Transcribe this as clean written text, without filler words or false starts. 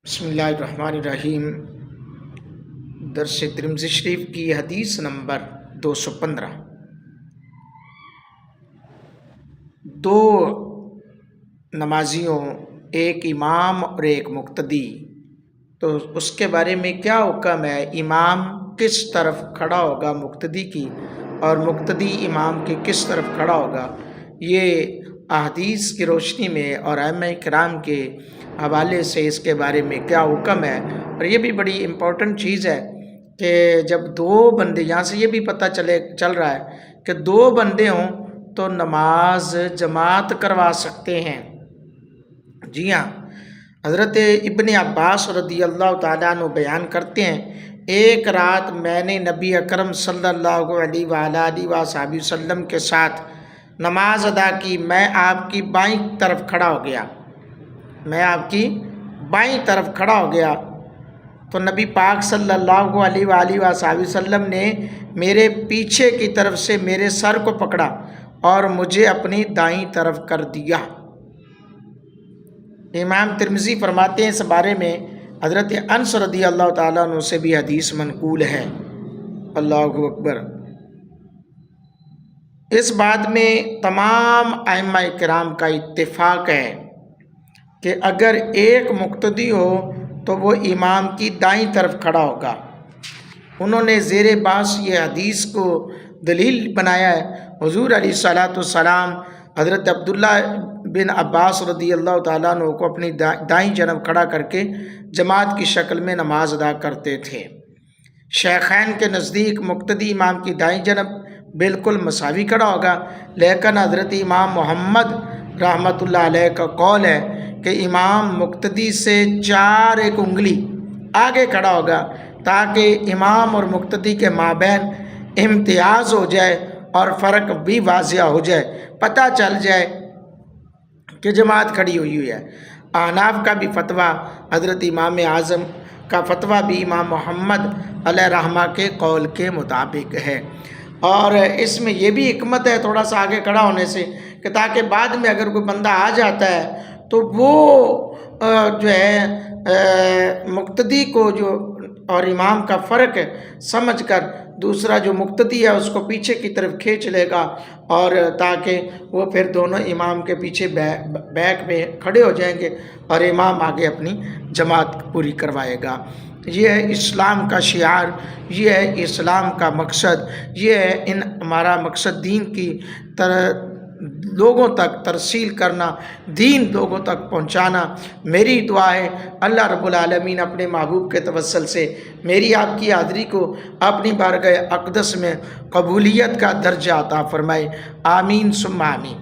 بسم اللہ الرحمن الرحیم۔ درس ترمذی شریف کی حدیث نمبر 215۔ دو نمازیوں، ایک امام اور ایک مقتدی، تو اس کے بارے میں کیا حکم ہے؟ امام کس طرف کھڑا ہوگا مقتدی کی، اور مقتدی امام کے کس طرف کھڑا ہوگا، یہ احادیث کی روشنی میں اور ائمہ کرام کے حوالے سے اس کے بارے میں کیا حکم ہے۔ اور یہ بھی بڑی امپورٹنٹ چیز ہے کہ جب دو بندے، یہاں سے یہ بھی پتہ چل رہا ہے کہ دو بندے ہوں تو نماز جماعت کروا سکتے ہیں۔ جی ہاں، حضرت ابن عباس رضی اللہ تعالیٰ عنہ بیان کرتے ہیں، ایک رات میں نے نبی اکرم صلی اللہ علیہ وآلہ وصحبہ وسلم کے ساتھ نماز ادا کی۔ میں آپ کی بائیں طرف کھڑا ہو گیا تو نبی پاک صلی اللہ علیہ وآلہ وصحبہ وسلم نے میرے پیچھے کی طرف سے میرے سر کو پکڑا اور مجھے اپنی دائیں طرف کر دیا۔ امام ترمذی فرماتے ہیں اس بارے میں حضرت انس رضی اللہ تعالیٰ عنہ سے بھی حدیث منقول ہے۔ اللہ اکبر۔ اس بات میں تمام ائمہ کرام کا اتفاق ہے کہ اگر ایک مقتدی ہو تو وہ امام کی دائیں طرف کھڑا ہوگا۔ انہوں نے زیر بحث یہ حدیث کو دلیل بنایا ہے۔ حضور علیہ الصلوۃ والسلام حضرت عبداللہ بن عباس رضی اللہ تعالیٰ عنہ کو اپنی دائیں جانب کھڑا کر کے جماعت کی شکل میں نماز ادا کرتے تھے۔ شیخین کے نزدیک مقتدی امام کی دائیں جانب بالکل مساوی کھڑا ہوگا، لیکن حضرت امام محمد رحمۃ اللہ علیہ کا قول ہے کہ امام مقتدی سے 4 انگلی آگے کھڑا ہوگا تاکہ امام اور مقتدی کے مابین امتیاز ہو جائے اور فرق بھی واضح ہو جائے، پتہ چل جائے کہ جماعت کھڑی ہوئی ہے۔ احناف کا بھی فتویٰ، حضرت امام اعظم کا فتویٰ بھی امام محمد علیہ رحمہ کے قول کے مطابق ہے۔ اور اس میں یہ بھی حکمت ہے تھوڑا سا آگے کھڑا ہونے سے کہ تاکہ بعد میں اگر کوئی بندہ آ جاتا ہے تو وہ جو ہے مقتدی کو جو اور امام کا فرق سمجھ کر دوسرا جو مقتدی ہے اس کو پیچھے کی طرف کھینچ لے گا، اور تاکہ وہ پھر دونوں امام کے پیچھے بیک میں کھڑے ہو جائیں گے اور امام آگے اپنی جماعت پوری کروائے گا۔ یہ ہے اسلام کا شعار، یہ ہے اسلام کا مقصد، یہ ہے ہمارا مقصد دین کی لوگوں تک ترسیل کرنا، دین لوگوں تک پہنچانا۔ میری دعا ہے اللہ رب العالمین اپنے محبوب کے توسل سے میری آپ کی حاضری کو اپنی بارگاہ اقدس میں قبولیت کا درجہ عطا فرمائے۔ آمین ثم آمین۔